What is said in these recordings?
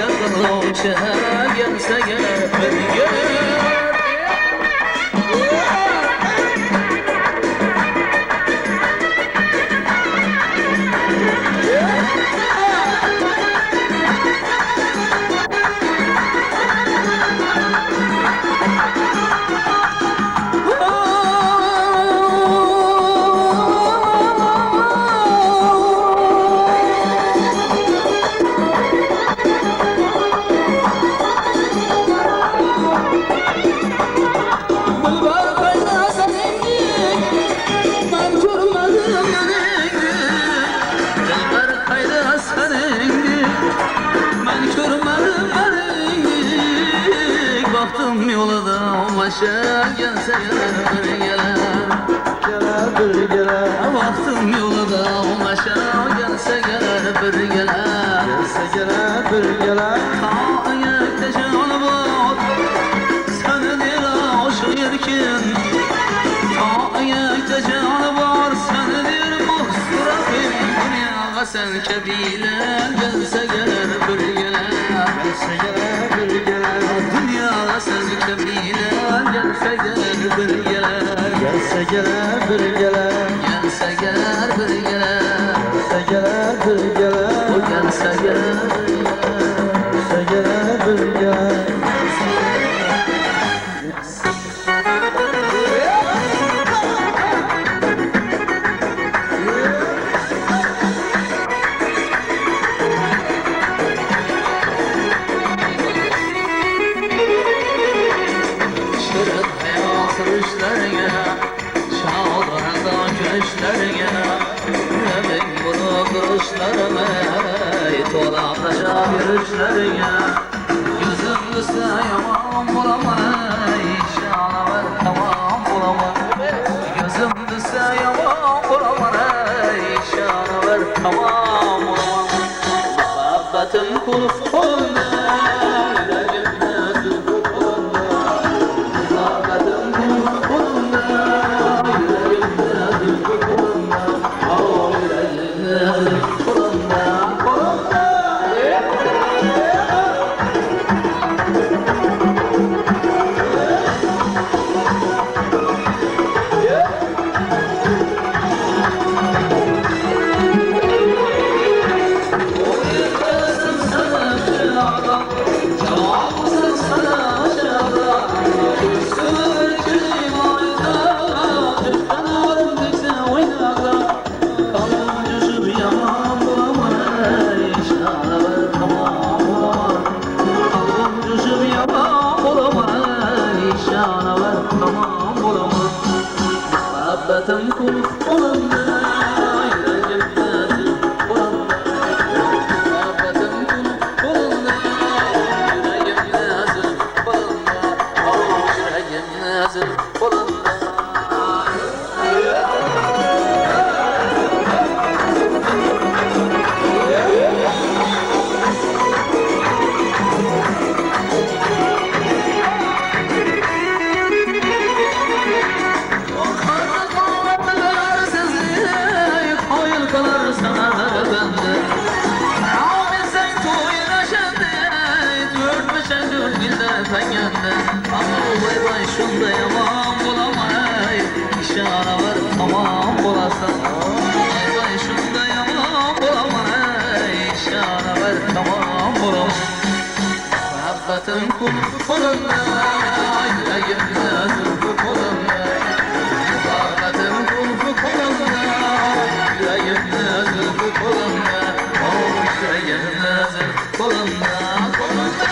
şarkılovçu gelse gelir bir gelir. Baktım yolda ulaşa gelse gelir gelir. Bir gelir. Baktım yolda ulaşa gelse gelir bir gelir. Gelse gelir bir gelir. Ta ayakta canı var sana dira hoş yerken. Ta ayakta canı var sana dir mahsura bir dünya sen kebile gelse gelir bir gelir. Gelse gelir bir gelir. Dünya sen kebile gelse gelir bir gelir. Gelse gelir bir gelir. Gelse gelir bir gelir. Gelse gelir bir gelir. O gelse gelir bir Gelse gelir bir gelir. Yüzüm düşse yaman bulamay, şanalar tamam bulamay. Yüzüm düşse yaman bulamay, şanalar tamam bulamay. Muhabbetim kuluf kolunda, yüreğimde zülfü kolunda. Muhabbetim kuluf kolunda, yüreğimde zülfü kolunda. Oh yüreğimde zülfü kolunda, kolunda. Muhabbetim kuluf kolunda, yüreğimde zülfü kolunda. Muhabbetim kuluf kolunda, yüreğimde zülfü kolunda. Oh yüreğimde zülfü kolunda. Vay vay şunda yaman bulamay, işara var tamam bulasan. Vay vay şunda yaman bulamay, işara var tamam bulasan. Muhabbetin kulpu kolunda, yüreğimde zülfü kolunda. Muhabbetin kulpu kolunda, yüreğimde zülfü kolunda. Oh yüreğimde zülfü kolunda, kolunda.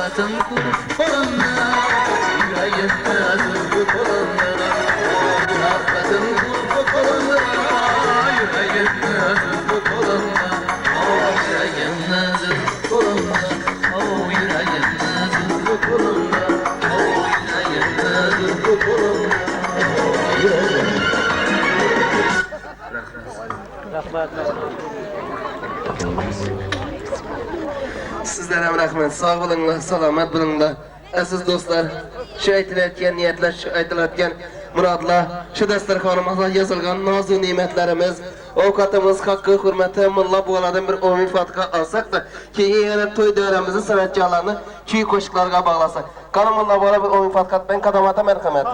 Muhabbetin kulüp kolunda, yüreğimde zülfü kolunda. Derdim bu kolumda Sizlere rahmet, sağ olunlar, selamet bulunlar. Aziz dostlar, şu aytilayotgan niyatlar, şu aytilayotgan muradlar, şu dasturxonimizda yazılgan nozu nimetlerimiz, ovqatimiz, haqqi, hurmati, mulla bo'ladan bir umumiy fatka alsak da, keyin yana to'y davramizni san'atkorlarni kuy qo'shiqlarga bog'lasak. Qani mulla bo'la bir umumiy fatkat ben qadamata marhamat.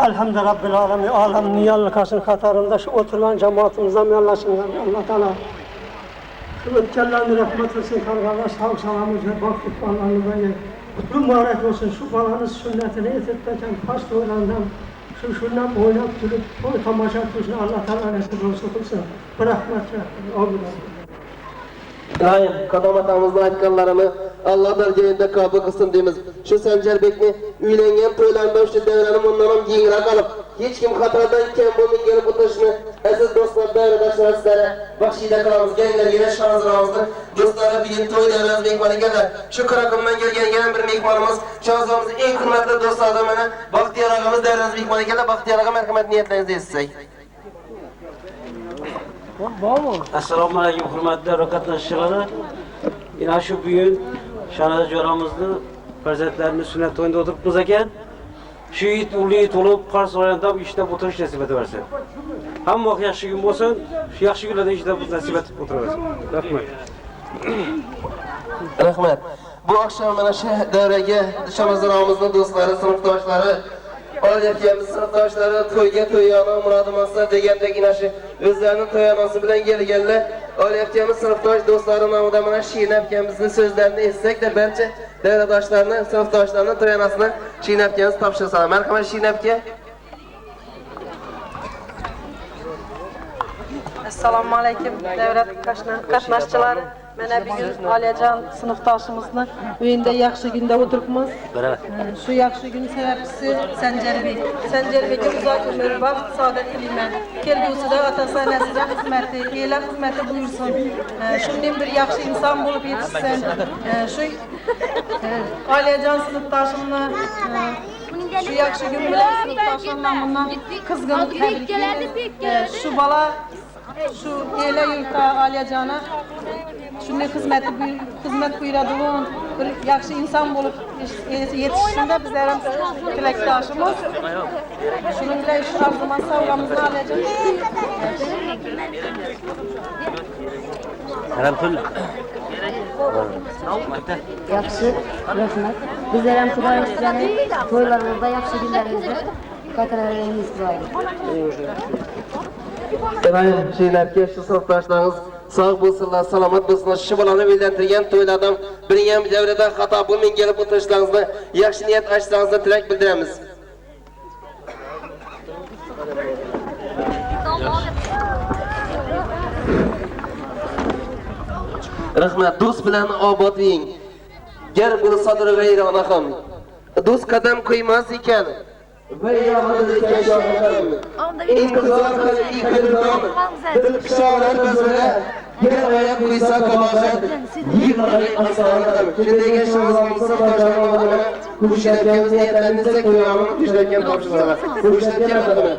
Elhamdülillah Rabbil Alemin, alemin yalnızkasın katarında şu oturulan cemaatimizden yallasınlar. Allah Teala şu ülkelerine rahmet versin, kargalar sağ salamız ve bak futbollarını böyle kutlu mübarek olsun. Şu balanın sünnetini etirtmeken hasta olandan şundan oynap durup o tamaşa etmişsin. Allah Teala nasip olsun kılsın. Bir rahmet ver. İlahi, qadamatımızda aytganlarını Allah dargayında kabul qilsin deymiz. Şu Sanjarbekni uylangan to'ylarida o'sha davrani bundan ham yengroq olib, hech kim xatodan kam bo'lmay kelib o'tirishni aziz do'stlar, davradoshlar sizlarga baxshida qilamiz. Genlerga shahzoramizni do'stlarga bugun to'y davramiz mehmoniga shu Qiraqumdan kelgan yana bir mehmonimiz, shahzoramiz eng hurmatli do'stlardan mana Baxtiyor og'amiz davramiz mehmoniga Baxtiyor og'a marhamat niyatlaringizni aytsak. Assalomu alaykum hurmatli qatnashchilar. Yine şu bugün Şanada Joramızda farzandlarini sünnet to'yida o'tiribmiz ekan. Shu yit uli yit olib, Fars rayonida ishda o'tirish nasib etaversin. Hamma yaxshi kun bo'lsin, shu yaxshi kunlarda ishda nasib etib o'tiraversin. Rahmat. Rahmat. Bu akşam mana shu davraga Shamazoromizning do'stlari, sinfdoshlari, oilalarimiz sinfdoshlari to'yga to'yona muradim aslar degandek inashi o'zlarining to'yonasi bilan kelganlar. Oilalarimiz sinfdosh do'stlari nomidan mana Shinapkamizning so'zlarini eshitsak da barcha davradoshlarni, sinfdoshlarni to'yonasini Shinapkamiz topshirsalar. Marhamat Shinapka. Assalomu alaykum davlat qatnashchilari. Mana bugun Aliyajon sinfdoshimizni uyinda yaxshi kunda o'tiribmiz. Shu yaxshi kun sababchisi Sanjarbek. Sanjarbekka uzoq umr, baxt, saodat tilayman. Kelgusida otasi onasiga xizmati, e'lon xizmati buyursin. Shundan bir yaxshi inson bo'lib yetishsin. Shu Aliyajon sinfdoshimni şu yaxshi kun bilan sinfdoshimdan bundan qizg'in tabriklayman. Shu bola şu ele yurtta Aliyajona shunday xizmat buyuradigan bir yaxshi inson bo'lib yetishishida bizlar ham tilakdoshimiz. Shuning bilan shu arzuman sovg'amizni Aliyajon. Yaxshi, rahmat. Bizlar ham Xudo sizlarni to'ylaringizda yaxshi kunlaringizda qatnashishingizga tilaymiz. Efendim, Shinapka şu sinfdoshlarimiz sağ bo'lsinlar, salomat bo'lsinlar. Shu bolani uylantirgan to'ylardan birinchi ham davrada xato bo'lmay kelib o'tirishlaringizni, yaxshi niyat ochsangizni tilak bildiramiz. Rahmat, do'st bilan obod bo'ling. Gar bo'l sodir g'ayrona ham. Do'st qadam qo'ymas ekan. Vayronadir kashonalar. İntizor qilib ikirdan dil qisholar bizga. Yer oyoq qo'ysa qamoqat, yig'lay asonlar. Shunday yashashimizga to'g'ri Kushlatgan niyatlarimizga qo'yamiz, kushlatgan topshiriqlar. Kushlatgan rahmat.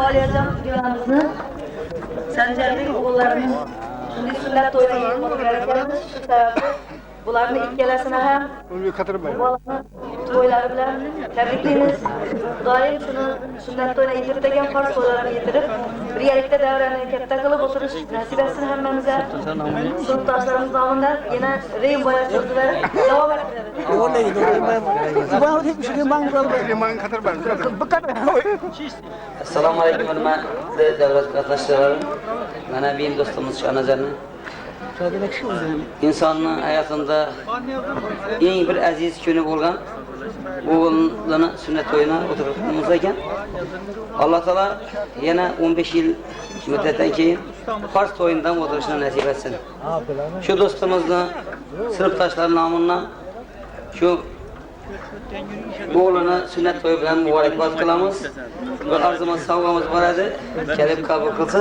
Aliyajon jo'ramizni Sanjarbek o'g'illarining shunday sünnet to'yini o'tkazamiz. Shu sababli bularni ikkalasini ham to'ylari bilan tabriklaymiz. Doim shuni sünnet to'yini yetirgan Fors to'ylarini yetirib, birgalikda davrani katta qilib o'tirish nasib etsin hammamizga. Sinfdoshlarimiz nomidan yana Reyn boya so'zlar davom Assalomu alaykum hurmatli davlat qatnashchilari. Mana benim do'stimiz Shanajarni insonning hayotida eng bir aziz kuni bo'lgan o'g'ilni sunnat to'yini o'tiribmiz ekan. Alloh taolo yana 15 yil muddatdan keyin Fors to'yidan o'tirishni nasib etsin. Shu do'stimizni sinfdoshlar nomidan shu Bu oğlana sünnet to'yi bilan muborakbod qilamiz. Bir arzimas sovg'amiz bor edi. Kelib qabul qilsa.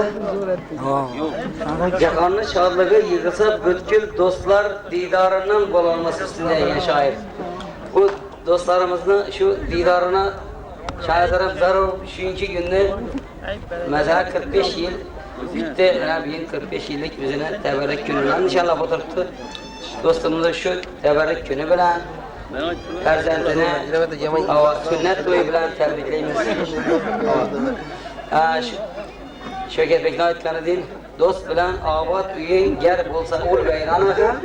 Jahonni shodligi yig'ilsa butkul do'stlar didoridan bo'lolmasa degan shoir. Bu do'stlarimizni shu didorini shoirlar zarur shuncha kunni mazhar 45 yil bitti Rabbim 45 yillik o'zini tabarruk kunidan inshaalloh o'tiribdi. Do'stimizni shu tabarruk kuni bilan farzandini sünnet to'yi bilan tabriklaymiz. Shavkatbekning aytganidan do'st bilan obod uying gar bo'lsa o'l vayrona ham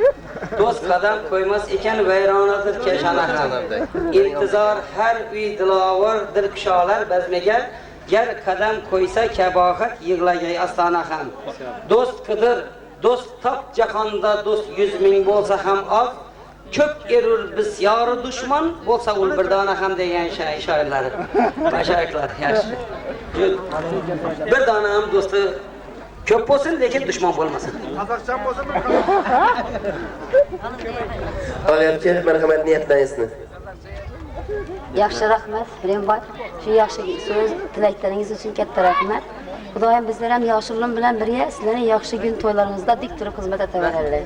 do'st qadam qo'ymas ekan vayronadir kashana ham. İntizor har uy dilovar dilkusholar bazmaga gar qadam qo'ysa kabohat yig'lagay astona ham. Do'st qidir, do'st top jahonda do'st 100 ming bo'lsa ham oz. Ko'p erur bisyori dushman bo'lsa ul bir dona ham degan shoirlar. Mashayikhlar yaxshi. Bir dona ham do'sti ko'p bo'lsin, lekin dushman bo'lmasin. Qozog'cha bo'lsin. Olyapti, marhamat niyatlaringizni. Yaxshi rahmat, Rembay. Shu yaxshi so'z tilaklaringiz uchun katta rahmat. Xudoyim bizlar ham yoshlig'im bilan birga sizlarning yaxshi kun to'ylaringizda dik turib xizmat etaveraylik.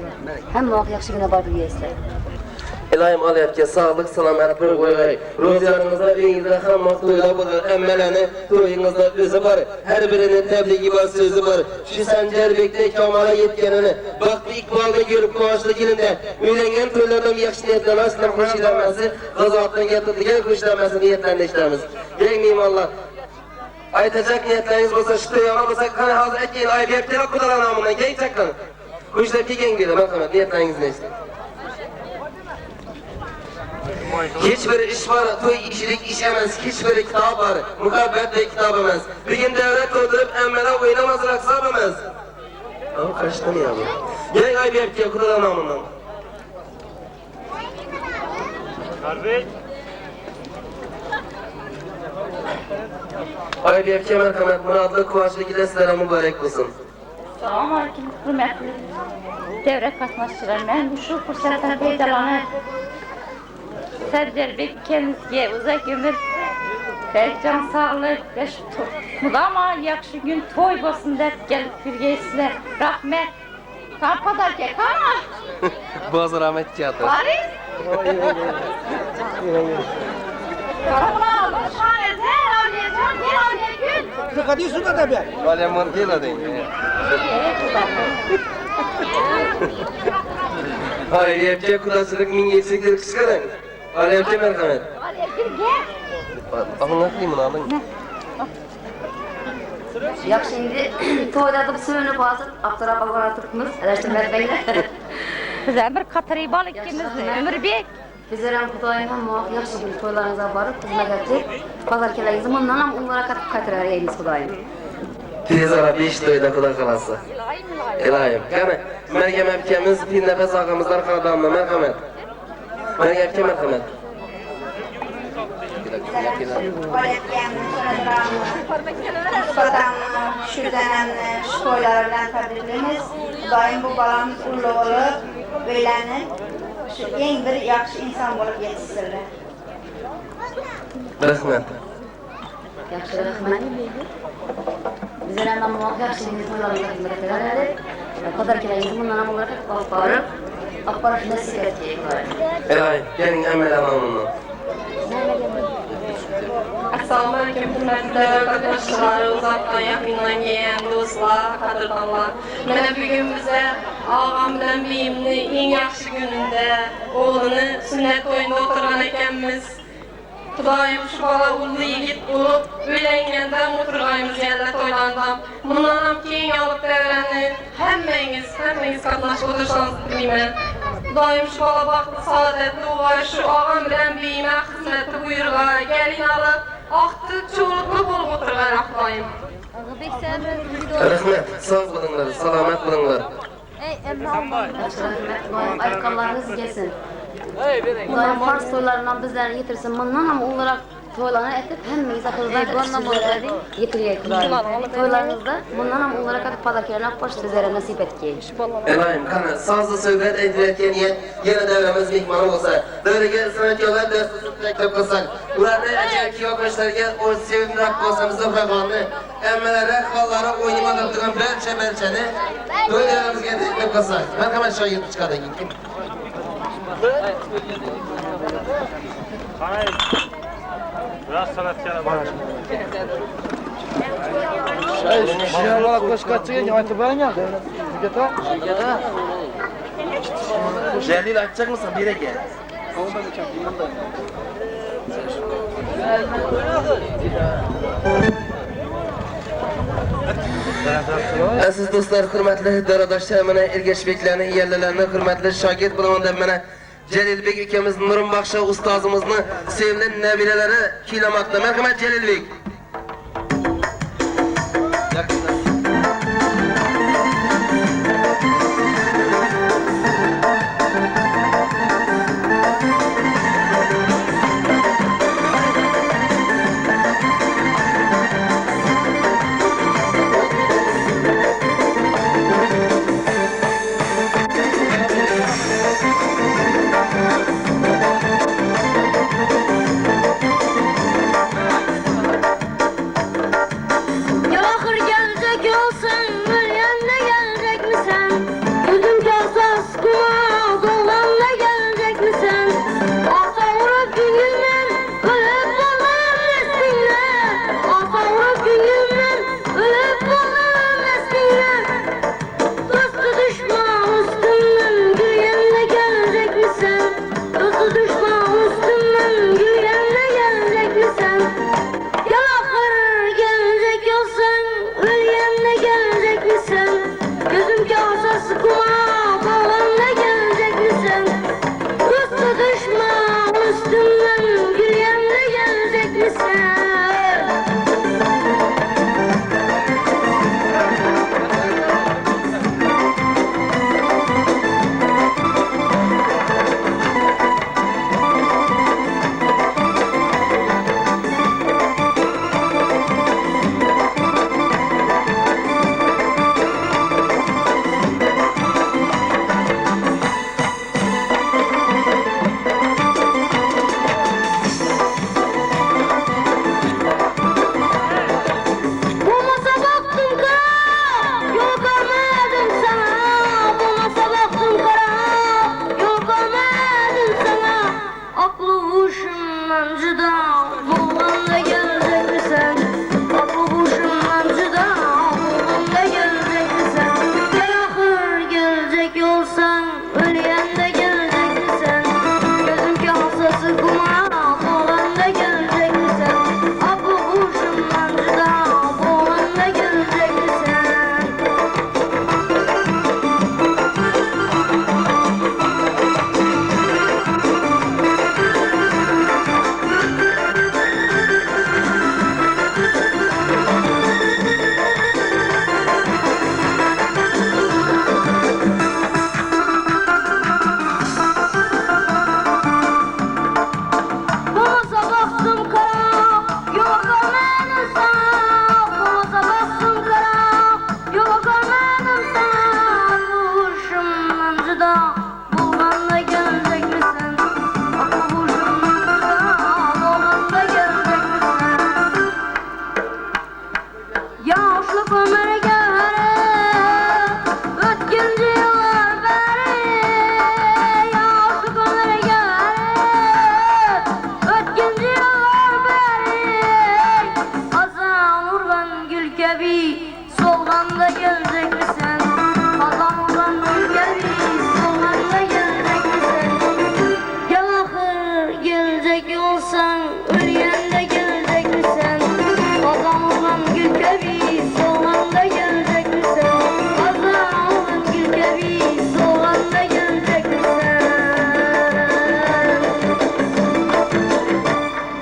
Hamma yaxshi kunlar bor deysizlar. Ilohim olyapti, sog'lik, salomat bir qo'yg'ay. Ro'zlaringizda uyingizda hamma to'ylar bo'lar, hammalani to'yingizda o'zi bor. Har birining tabrigi bor, so'zi bor. Shu Sanjarbekdek kamolga yetganini, baxtli iqbolni ko'rib quvonchli yilida uylangan to'ylardan yaxshi niyatlamasdan qo'shilamiz. G'azotdan keltirgan qo'shilamiz niyatlarni ishlamiz. Eng mehmonlar aytacak niyatlaringiz bo'lsa, shu to'yona bo'lsa, qani hozir aytgan aybyapti, Xudolar nomidan keng chaqqan. Qo'shilib kelgan deydi, marhamat niyatlaringizni ayting. Hiç bir iş var, to'y ishilik ish emas, hech bir kitob bor, muhabbatdek kitob emas. Bugun davlat to'ldirib, ammalar o'ynamas raqsob emas. Ama kaçtı mı ya bu? Gel aybyapti, Xudolar nomidan. Harbiy. Aybyapti, marhamat, murodli, quvonchli sizlarga muborak bo'lsin. Assalomu alaykum, hurmatli davra qatnashchilar. Men shu fursatdan foydalanib Sanjarbek kendisiga uzak ömür, can sağlık ve mudama yaxshi gün to'y bo'lsin deb kelib kirgaysizlar. Rahmat. Kapadarga qana? Boz rahmat teatr. Paris? Karamla, boshqani sen olasan, gel olasan. Qadi suda tabiat. Valyamon keladi. Hayır, yapacak kudasılık min yetsiktir kıskarın. Alyapti marhamat. Anlatayım bunu alın. Yaxshi endi to'yda deb so'nib hozir Abdurabbo turibmiz. Adashtirmay beylar. Bizlar bir qataribol ikkimizni Umrbek. Bizlar ham Xudoyim ham yaxshi kun to'ylaringizga borib xizmat etib, pazar kelagingiz bundan ham umra qaytaraymiz Xudoyim. Tez ara 5 to'yda Xudo qalasa. Ilohim. Qani, Maryam akamiz bir nafas og'amizlar xonadonida marhamat. Maryam akam marhamat. Shu zanamni shu to'ylar bilan tabriklaymiz. Xudoyim bu balamiz ulug' bo'lib, o'ylanib, shu eng bir yaxshi inson bo'lib yetishsinlar. Rahmat. Yaxshi rahmat. Bizlar ham yaxshi to'ylaringizga xizmat etaveraylik. Qadar kelagingiz bundan ham umra qaytarib, akbar nasib etsin. Ilohim, keling ammalar nomidan. Assalomu alaykum, hurmatli qatnashchilar, uzoqdan yaqindan kelgan do'stlar, qadrdonlar. Mana bugun biza og'am bilan beyimni eng yaxshi kunida o'g'lini sunnat to'yida o'tirgan ekanmiz. Xudoyim shu bola ulli yigit bo'lib, uylangandan o'tirganimiz yalla to'ylandan. Bundan ham keyin olib davranni hammangiz qatnashib o'tirishingizni tilayman. Xudoyim shu bola baxtli, saodatli o'g'ay shu og'am bilan beyime xizmatni buyurg'a, gelin olib, oqti cho'liqli bo'lib o'tirgan Xudoyim. Rahmat, sog' bo'linglar, salomat bo'linglar. Aytganlaringiz kelsin. Xudoyim farz to'ylarini bizlarga yetirsin. Bundan ham o'laroq toylarını etip hemmemiz akılda sizlere getiriyor Kudayım. Toylarınızda bundan hem onlara kadar pazarkelerine hoş sizlere nasip etkiye. Elayim, kana sazlı söhbət edilərkən yenə dəvrəmiz mehmanı olsa, böyləgə sanatçılar dəstəsi təklif qılsak, burada əgər ki yoxlaşlarga o sevimli raqqasamızda fəqanını, əmmələrə, xallara oynamaq durğan bəlçəni toy dəvrəmizə təklif qılsak. Mərhəmət şagird çıxadan kim? Biraz sanatkara var. Şişeler koşkaçıya yaytı ben ya. Geta. Celil açacak mısın? Bire gel. Aziz dostlar, hürmetli daradoshlar, mana ergashbeklarning yerlilarini, hürmetli shogird bilan mana Celilbek ikimiz Nurun Baxsha ustozimizni sevimli nabilelari kuylamoqda. Marhamat Celilbek.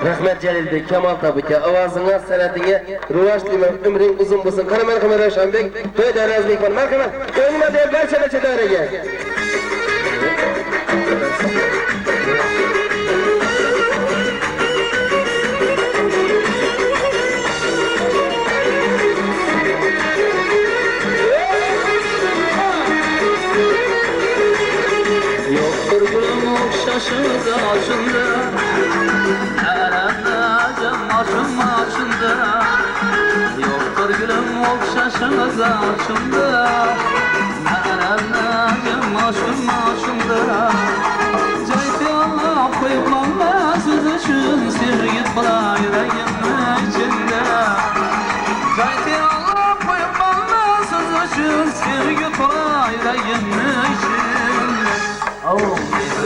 Rahmet Celilbek, Kemal Tabuka, avazına, sanatına, ruvaş dilime, ömrün uzun bulsun. Kana merhamet Reşanbek, toy dairesi mekman. Merhamet, önüme değil, belçe daireye. bir gülüm okşaşınız açımda Meğerem maşumda Caytı Allah koyup Allah siz için sevgit bula yüreğim içinde Caytı Allah koyup Allah siz için sevgit bula yüreğim içinde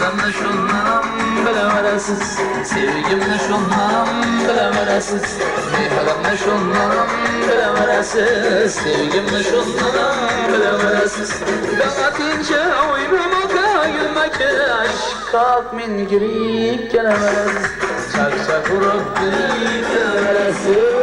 Mehrimle şunlarım bilemeresiz Sevgimle şunlarım bilemeresiz Mehrimle şunlarım bilemeresiz Sevgimle şunlarım bilemeresiz Dağıtınca oynamaka gülmeke Aşk min girip gelemeresiz Çak çak vurup girip gelemeresiz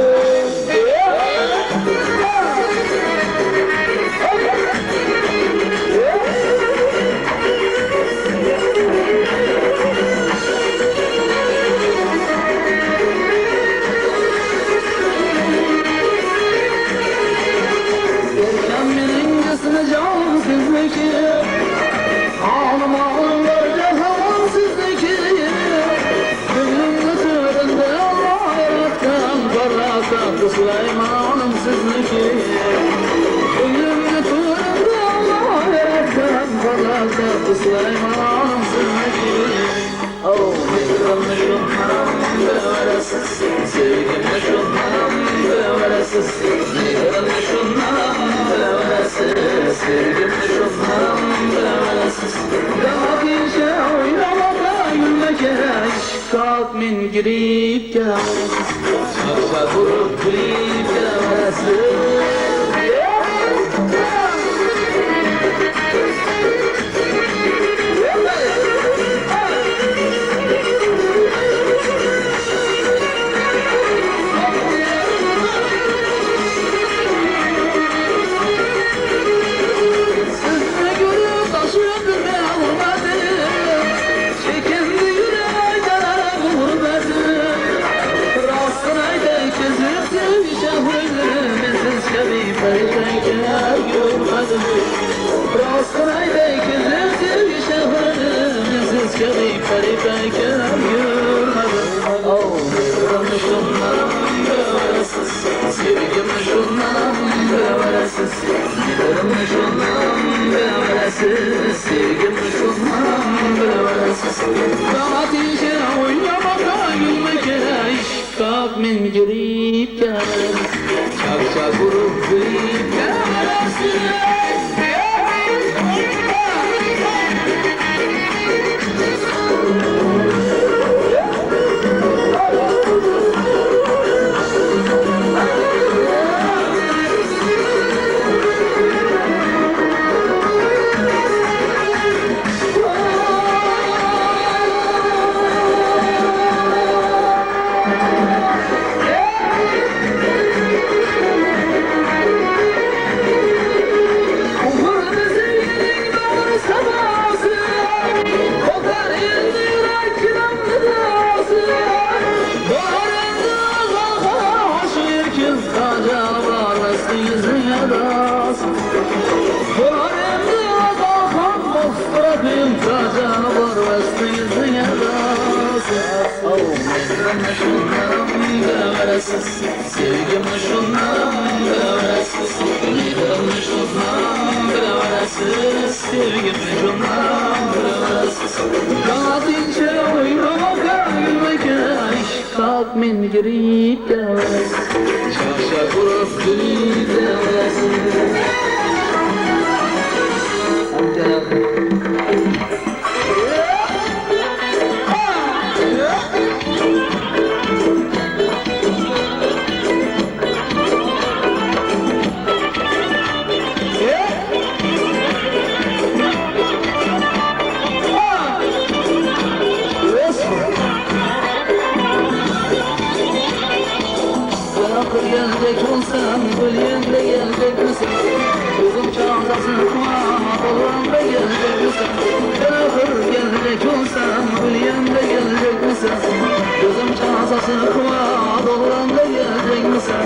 Süleyman'ım sizniki Ölümlü turunda Allah yarattan Parlakta Süleyman'ım sizniki Mehrimle şunlarım bilemeresiz Sevgimle şunlarım bilemeresiz Mehrimle şunlarım bilemeresiz Sevgimle şunlarım bilemeresiz Daha gece oynamaka gülmeke Aşk min girip gelemeresiz Çak vurup girip gelemeresiz Sevgimle şunlarım bilemeresiz Mehrimle şunlarım bilemeresiz Sevgimle şunlarım bilemeresiz Dağıtınca oynamaka gülmeke Aşk min girip gelemeresiz Çak çak vurup girip gelemeresiz Mehrimle şunlarım bilemeresiz Sevgimle şunlarım bilemeresiz Mehrimle şunlarım bilemeresiz Sevgimle şunlarım bilemeresiz Dağıtınca oynamaka gülmeke Aşk min girip gelemeresiz Çak çak vurup girip gelemeresiz Gelecek olsam, ölüyende gelecek misin? Gözüm çağlasın kulağıma, dolanında gelecek misin? Beraber gelecek olsam, ölüyende gelecek misin? Gözüm çağlasın kulağıma, dolanında gelecek misin?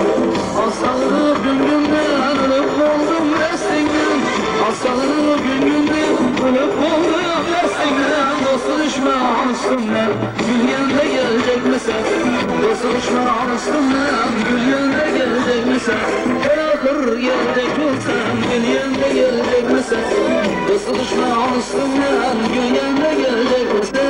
Hastalığı gün günden, ölüp oldum reslinden. Hastalığı gün günden, ölüp oldum reslinden. Dostu düşman üstümden, gül yanında gelecek misin? Dostu düşman üstümden, gül yanında gelecek misin? Dostu düşman üstünden gülgende gelecek misin?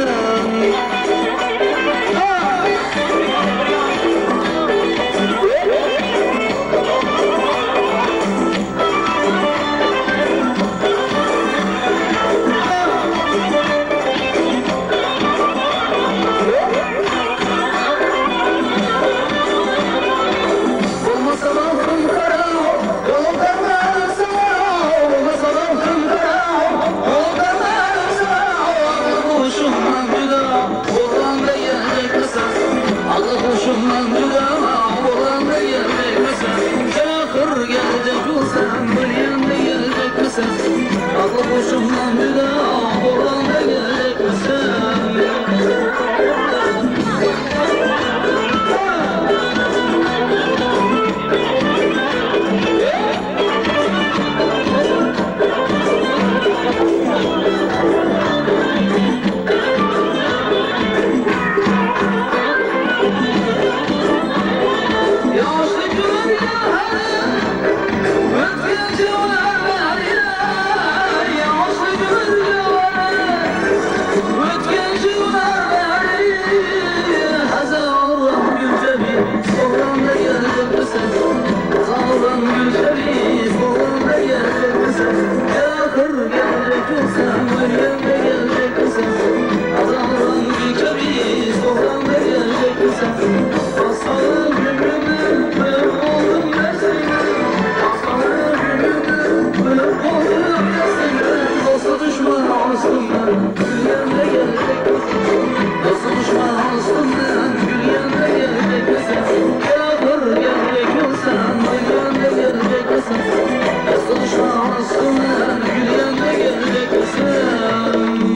Boşumdan bir daha Orhan'da gelecek misin? Yaşlı gülüm ya ötkenci olar beni yaşlı gülüm ya ötkenci olar beni hazırım gülcebi Orhan'da gelecek misin? Hazırım gülcebi Orhan'da gelecek misin? Yakır gelecek misin? Meryem'de gelecek misin? Hazırım gülcebi Orhan'da gelecek misin? Aslanım gülümüm ben oldum mesleğim Aslanım gülümüm ben oldum mesleğim Dostu düşman üstümden gülgende gelecek misin? Dostu düşman üstümden gülgende gelecek misin? Yakır gelecek misin? Gülgende gelecek misin? Dostu düşman üstümden gülgende gelecek misin?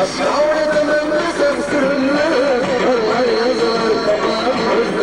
Aşağı edemem desem sürünme, Allah yazar, babam özler.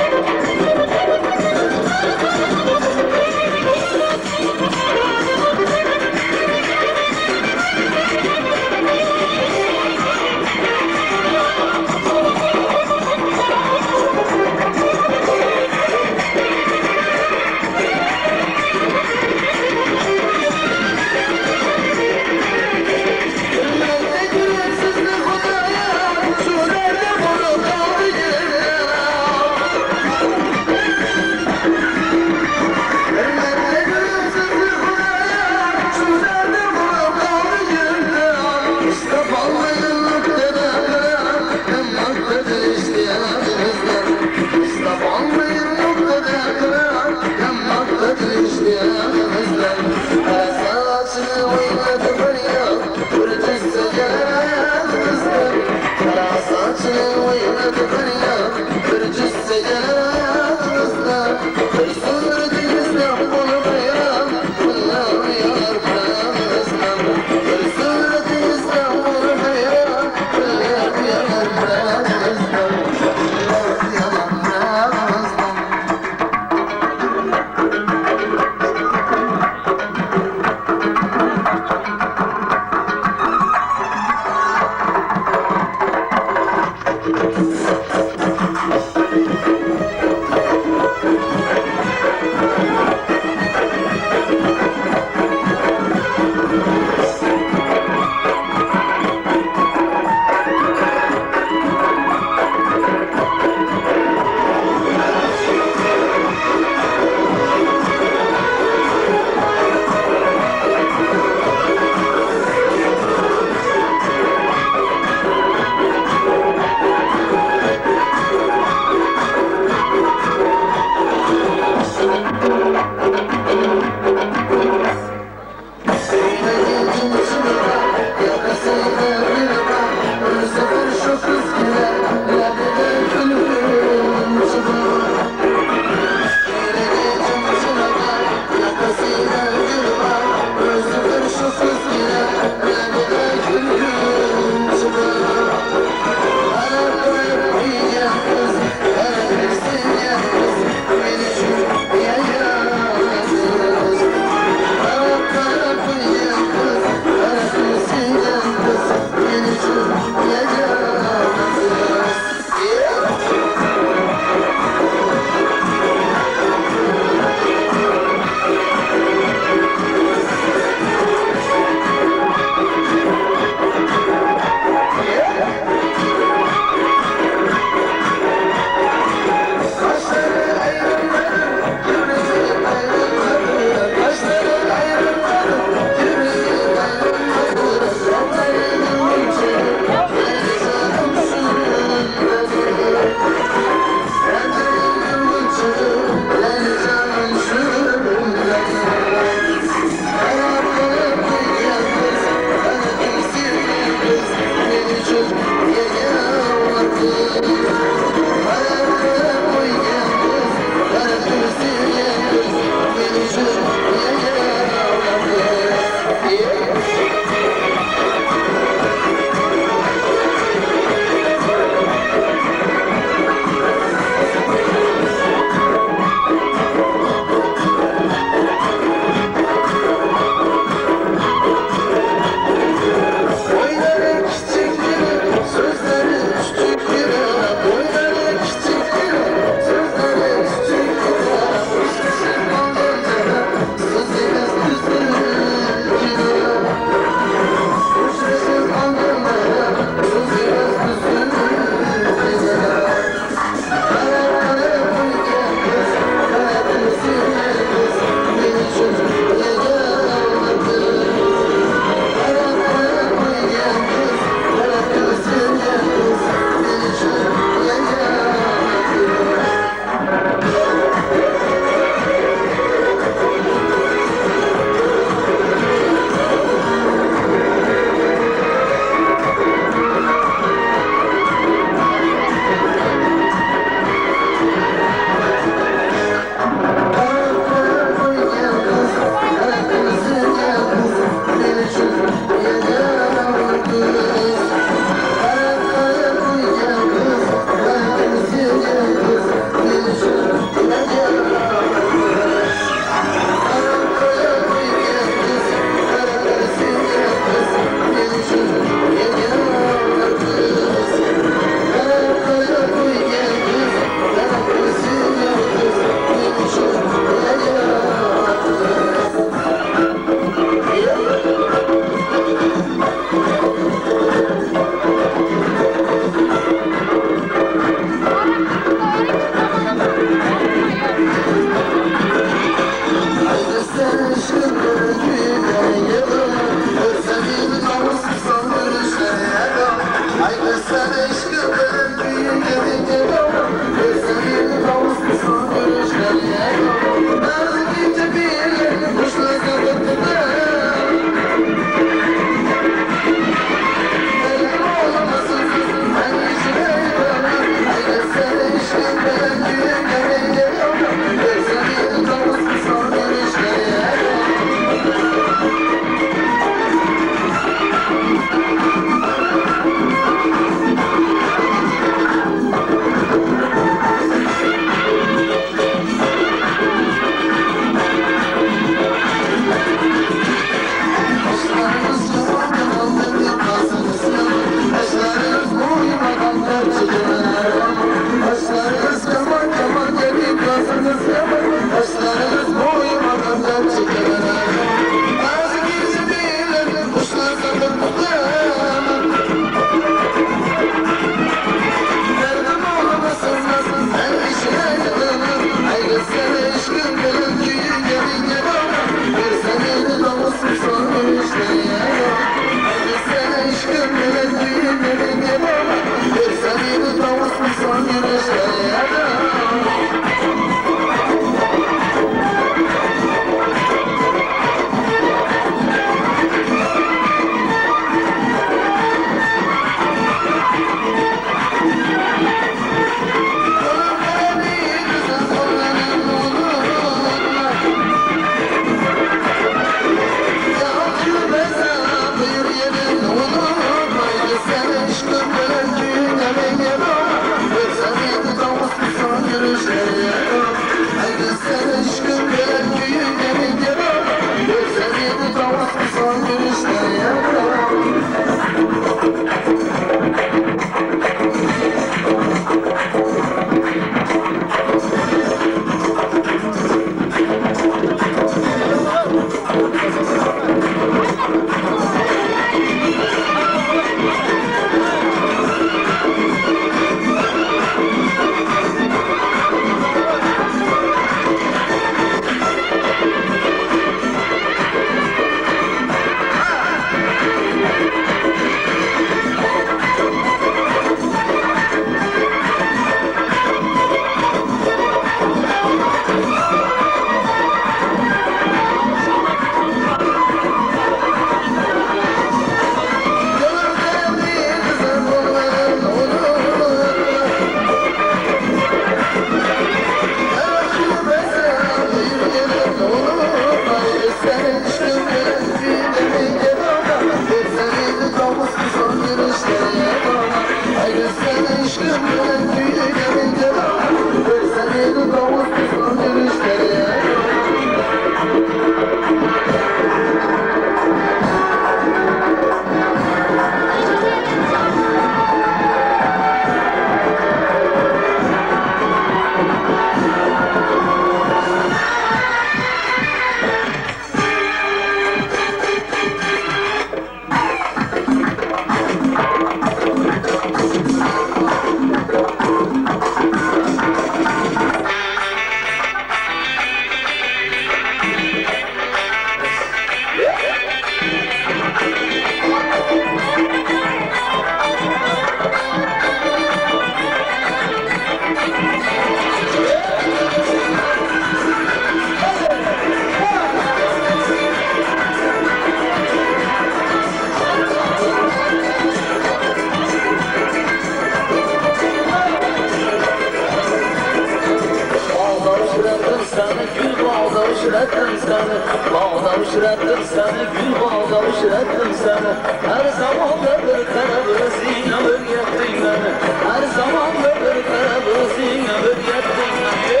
uçrattım seni, bağda uçrattım seni, gül bağda uçrattım seni. Her zaman bir kara gözüne öğrettin beni, her zaman bir kara gözüne öğrettin beni.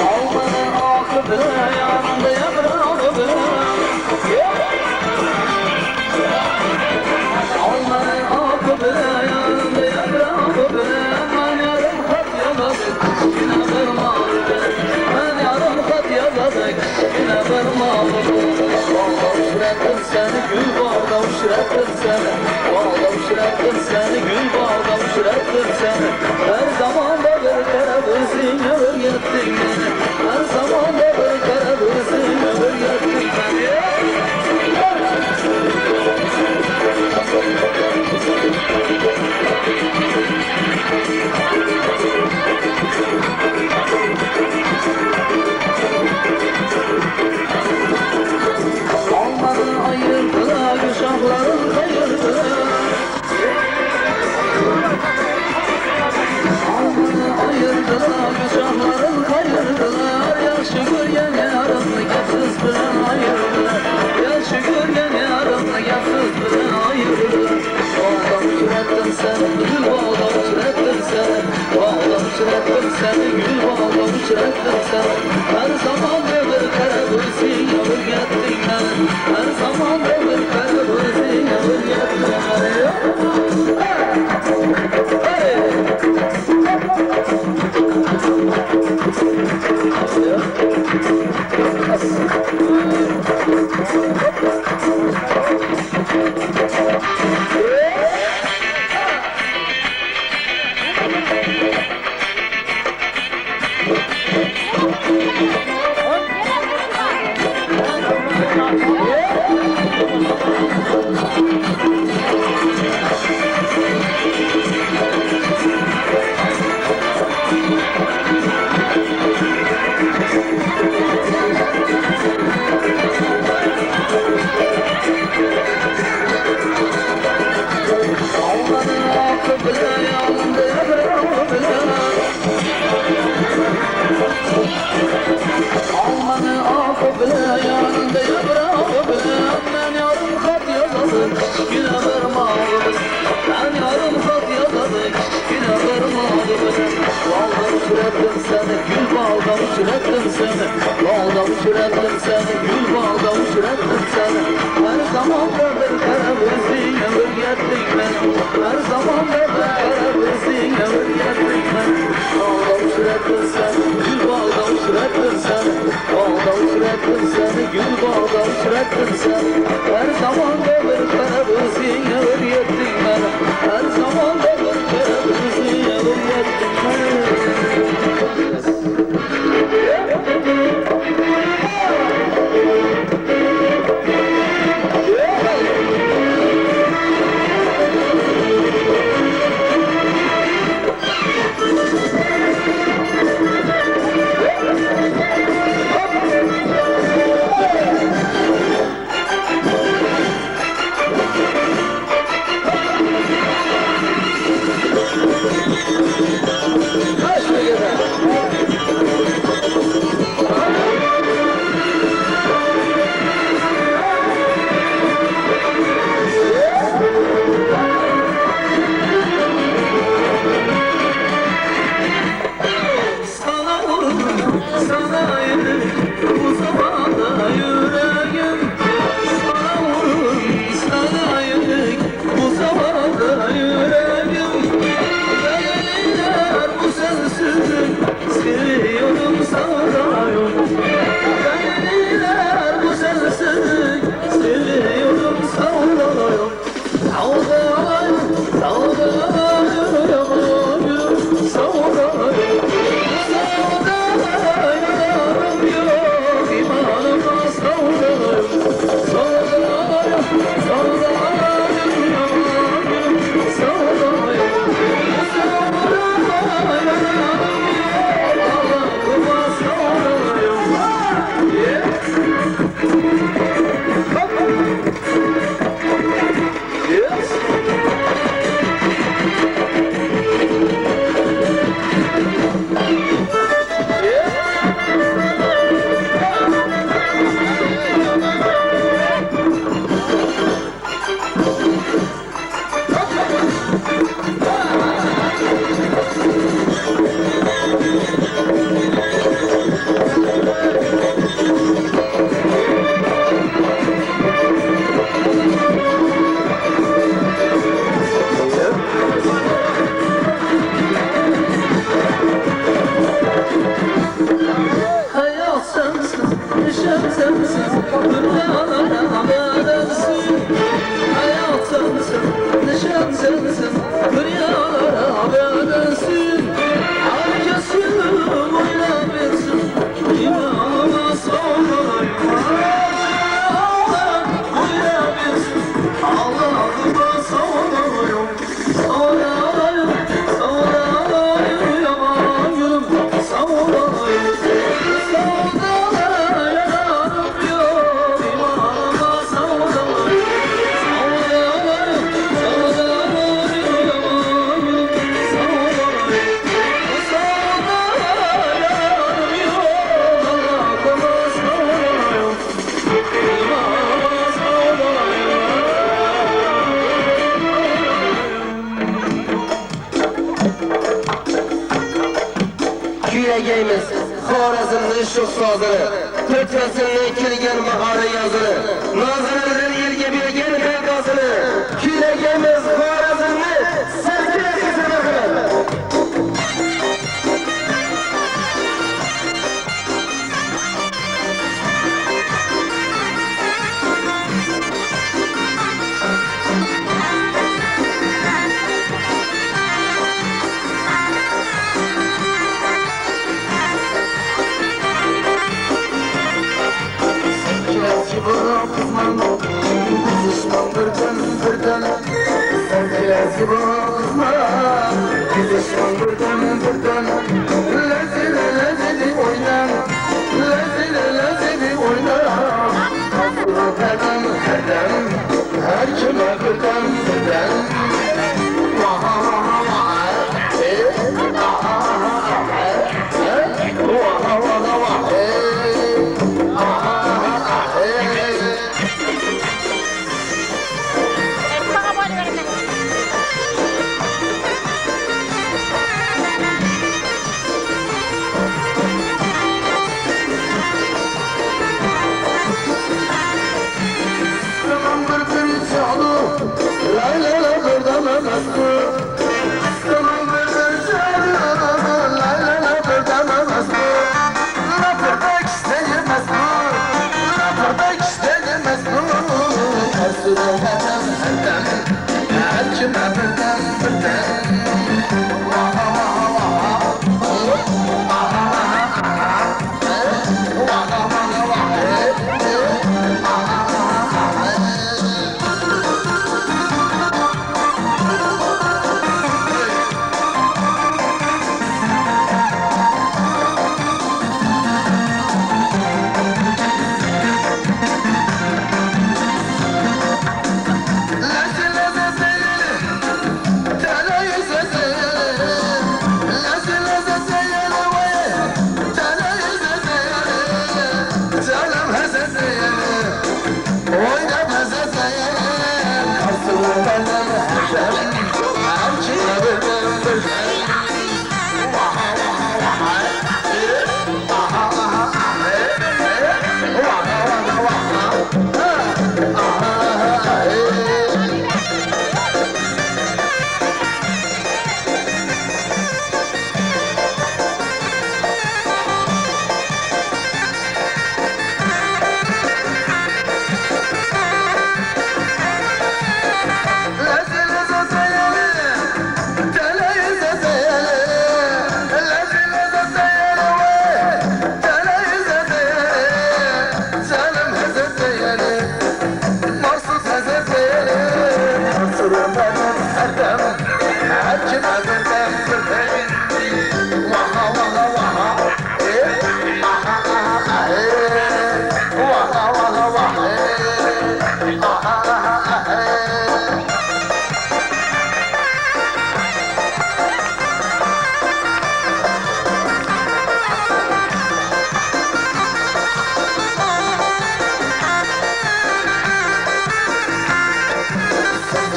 Almanın akıbı yanında yaprağı bile. Almanın akıbı yanında yaprağı bile. Ben yarım kat yazadık, yine vermalı be. Ben yarım kat yazadık, yine vermalı be. Bağda uçrattım seni, gül bağda uçrattım seni. Bağda uçrattım seni, gül bağda uçrattım seni. Her zaman da bir kere gözüne öğrettin beni. Her zaman da bir kere gözüne öğrettin beni. Almanı ayırdılar, uşakların kayırdılar. Almanı ayırdılar, uşakların kayırdılar. Yaşı görgen yarımlı yapsız bilen ayırdılar. Yaşı görgen yarımlı yapsız bilen ayırdılar. Bağda uçrattım seni, gül bağda uçrattım seni. Bağda uçrattım seni, gül bağda uçrattım seni. Her zaman bir kere gözüne öğrettin beni. Her zaman bir kere gözüne öğrettin beni. Almanın akıbı yanında yaprağı bile. Almanın akıbı yanında yaprağı bile. Ben yarım kat yazadık, yine vermalıdır. Ben yarım kat yazadık, yine vermalıdır. Bağda uçrattım seni, gül bağda uçrattım seni. Bağda uçrattım seni, gül bağda uçrattım seni. Her zaman bir kere gözüne öğrettin beni. Her zaman bir kere gözüne öğrettin beni. Bağda uçrattım seni, gül bağda uçrattım seni. Bağda uçrattım seni, gül bağda uçrattım seni. Her zaman bir kere gözüne öğrettin beni. Her zaman bir kere gözüne öğrettin beni. Hayat sensiz, neşem sensiz, dünyalara bedelsin. Hayat sensiz, neşem sensiz, dünyalara bedelsin. Herkes yılını oynayabilsin, imanıma sağlayayım. Oynayabilsin, Allah'ıma sağlayayım. Sağlayayım, sağlayayım, yaman gülüm, sağlayayım. Küyegeyimiz Xorazm'ın şu sazını, Türkçesini kilgen baharı yazını, Nazırıdır yerge bilgen bevdasını. Küyegeyimiz Xorazm'ı serkilesizin bakın. Her kime birden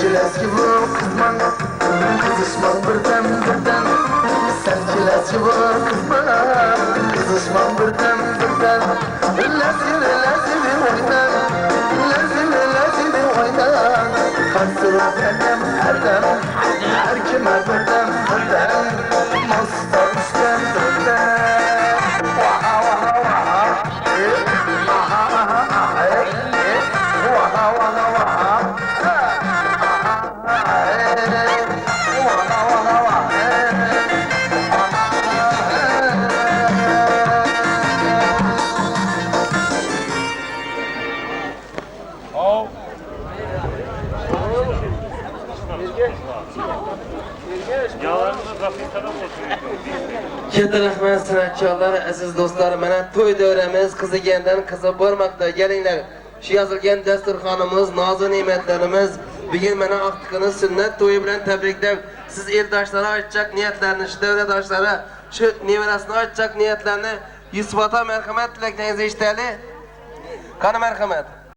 Serçiles gibi kızman, kızışman birden birden. Serçiles gibi kızman, kızışman birden birden. Lezili lezili oynan, lezili lezili oynan. Kasırıp edem erdem, her kime birden birden. Masta üstten birden. Vaha vaha vaha, aha aha aha, vaha vaha vaha. Katta rahmat sanatçılar, aziz do'stlar, mana to'y davramiz qizigandan qizib bormoqda. Kelinglar. Shu yozilgan dasturxonimiz, nozu ne'matlarimiz bugun mana Oqtiqini sunnat to'yi bilan tabriklab, siz eldoshlari aytchaq niyatlarni, shu davradoshlari, shu nevarasini aytchaq niyatlarni Yusuf ota marhamat tilaklaringizni eshitaylik. Qani marhamat.